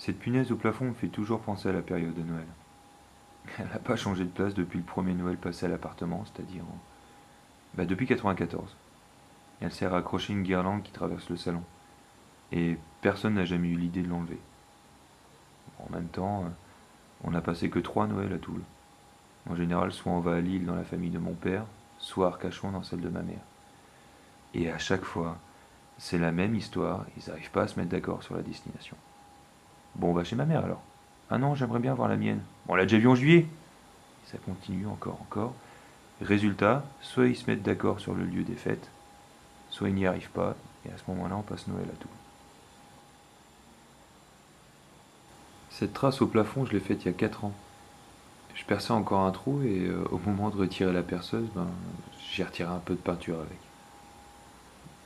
Cette punaise au plafond me fait toujours penser à la période de Noël. Elle n'a pas changé de place depuis le premier Noël passé à l'appartement, c'est-à-dire depuis 94. Elle sert à accrocher une guirlande qui traverse le salon. Et personne n'a jamais eu l'idée de l'enlever. En même temps, on n'a passé que 3 Noëls à Toul. En général, soit on va à Lille dans la famille de mon père, soit à Arcachon dans celle de ma mère. Et à chaque fois, c'est la même histoire, ils n'arrivent pas à se mettre d'accord sur la destination. Bon, on va chez ma mère alors. Ah non, j'aimerais bien voir la mienne. Bon, on l'a déjà vu en juillet. Et ça continue encore. Résultat, soit ils se mettent d'accord sur le lieu des fêtes, soit ils n'y arrivent pas, et à ce moment-là, on passe Noël à tout. Cette trace au plafond, je l'ai faite il y a 4 ans. Je perçais encore un trou et au moment de retirer la perceuse, j'ai retiré un peu de peinture avec.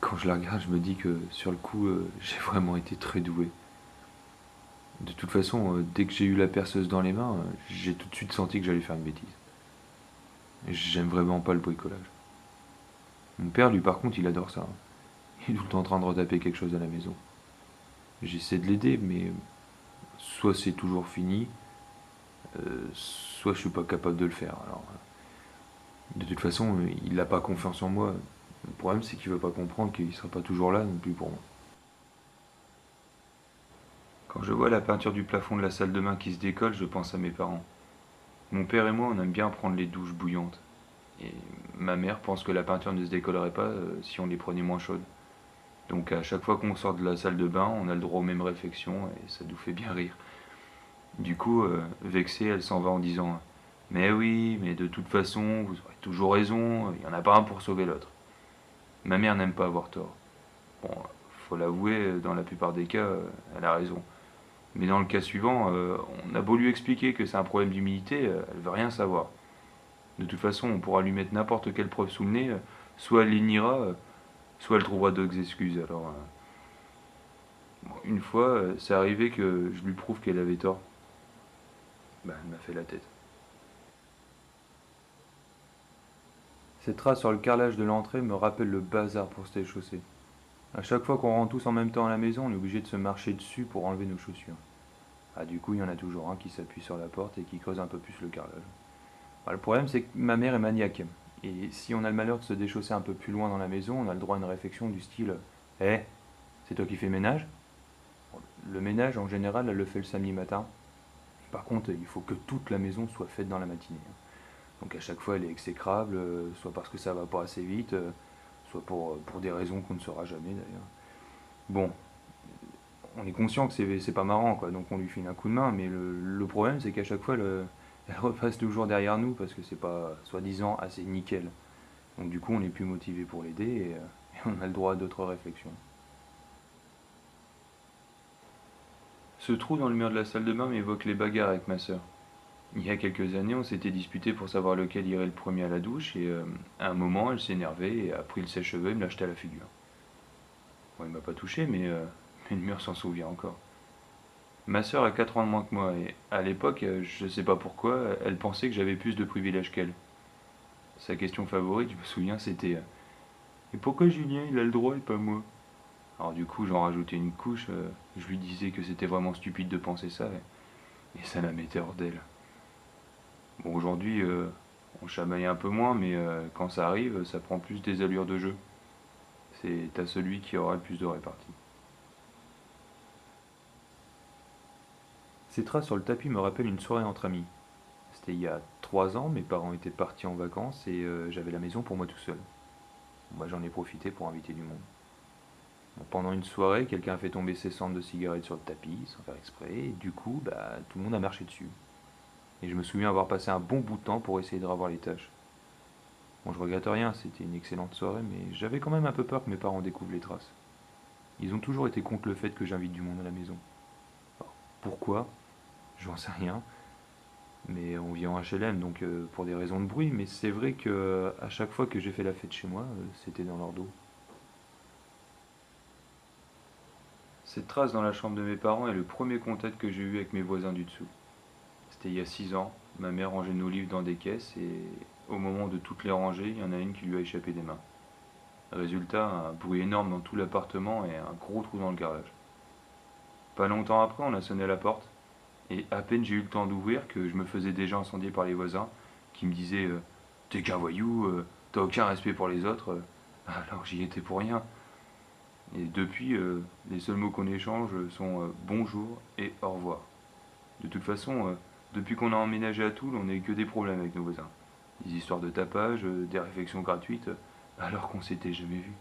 Quand je la regarde, je me dis que sur le coup, j'ai vraiment été très doué. De toute façon, dès que j'ai eu la perceuse dans les mains, j'ai tout de suite senti que j'allais faire une bêtise. Et j'aime vraiment pas le bricolage. Mon père, lui, par contre, il adore ça. Il est tout le temps en train de retaper quelque chose à la maison. J'essaie de l'aider, mais soit c'est toujours fini, soit je suis pas capable de le faire. Alors, de toute façon, il n'a pas confiance en moi. Le problème, c'est qu'il veut pas comprendre qu'il sera pas toujours là non plus pour moi. Quand je vois la peinture du plafond de la salle de bain qui se décolle, je pense à mes parents. Mon père et moi, on aime bien prendre les douches bouillantes. Et ma mère pense que la peinture ne se décollerait pas si on les prenait moins chaudes. Donc à chaque fois qu'on sort de la salle de bain, on a le droit aux mêmes réflexions et ça nous fait bien rire. Du coup, vexée, elle s'en va en disant: Mais oui, mais de toute façon, vous aurez toujours raison, il n'y en a pas un pour sauver l'autre. Ma mère n'aime pas avoir tort. Bon, faut l'avouer, dans la plupart des cas, elle a raison. Mais dans le cas suivant, on a beau lui expliquer que c'est un problème d'humilité, elle veut rien savoir. De toute façon, on pourra lui mettre n'importe quelle preuve sous le nez, soit elle les niera, soit elle trouvera d'autres excuses. Alors, bon, une fois, c'est arrivé que je lui prouve qu'elle avait tort. Elle m'a fait la tête. Cette trace sur le carrelage de l'entrée me rappelle le bazar pour se chaussées. À chaque fois qu'on rentre tous en même temps à la maison, on est obligé de se marcher dessus pour enlever nos chaussures. Ah, du coup, il y en a toujours un qui s'appuie sur la porte et qui creuse un peu plus le carrelage. Le problème, c'est que ma mère est maniaque. Et si on a le malheur de se déchausser un peu plus loin dans la maison, on a le droit à une réflexion du style: Eh, c'est toi qui fais le ménage? Le ménage, en général, elle le fait le samedi matin. Par contre, il faut que toute la maison soit faite dans la matinée. Donc à chaque fois, elle est exécrable, soit parce que ça va pas assez vite, soit pour des raisons qu'on ne saura jamais d'ailleurs. Bon, on est conscient que c'est pas marrant, quoi, donc on lui file un coup de main, mais le problème, c'est qu'à chaque fois, elle repasse toujours derrière nous parce que c'est pas, soi-disant, assez nickel. Donc du coup, on est plus motivé pour l'aider et on a le droit à d'autres réflexions. Ce trou dans le mur de la salle de bain m'évoque les bagarres avec ma sœur. Il y a quelques années, on s'était disputé pour savoir lequel irait le premier à la douche et à un moment, elle s'est énervée et a pris le sèche-cheveux et me l'a jeté à la figure. Bon, il m'a pas touché, mais le mur s'en souvient encore. Ma sœur a 4 ans de moins que moi et à l'époque, je sais pas pourquoi, elle pensait que j'avais plus de privilèges qu'elle. Sa question favorite, je me souviens, c'était: Et pourquoi Julien il a le droit et pas moi? Alors du coup, j'en rajoutais une couche, je lui disais que c'était vraiment stupide de penser ça et ça la mettait hors d'elle. Bon, aujourd'hui, on chamaille un peu moins, mais quand ça arrive, ça prend plus des allures de jeu. C'est à celui qui aura le plus de répartie. Ces traces sur le tapis me rappellent une soirée entre amis. C'était il y a 3 ans, mes parents étaient partis en vacances et j'avais la maison pour moi tout seul. Moi, j'en ai profité pour inviter du monde. Bon, pendant une soirée, quelqu'un a fait tomber ses cendres de cigarettes sur le tapis, sans faire exprès, et du coup, tout le monde a marché dessus. Et je me souviens avoir passé un bon bout de temps pour essayer de ravoir les tâches. Bon, je regrette rien, c'était une excellente soirée, mais j'avais quand même un peu peur que mes parents découvrent les traces. Ils ont toujours été contre le fait que j'invite du monde à la maison. Alors, pourquoi? J'en sais rien, mais on vit en HLM, donc pour des raisons de bruit, mais c'est vrai que à chaque fois que j'ai fait la fête chez moi, c'était dans leur dos. Cette trace dans la chambre de mes parents est le premier contact que j'ai eu avec mes voisins du dessous. C'était il y a 6 ans, ma mère rangeait nos livres dans des caisses et au moment de toutes les ranger, il y en a une qui lui a échappé des mains. Résultat, un bruit énorme dans tout l'appartement et un gros trou dans le garage. Pas longtemps après, on a sonné à la porte, et à peine j'ai eu le temps d'ouvrir que je me faisais déjà incendier par les voisins, qui me disaient t'es qu'un voyou, t'as aucun respect pour les autres. Alors j'y étais pour rien. Et depuis, les seuls mots qu'on échange sont bonjour et au revoir. De toute façon, depuis qu'on a emménagé à Toul, on n'a eu que des problèmes avec nos voisins. Des histoires de tapage, des réflexions gratuites, alors qu'on s'était jamais vus.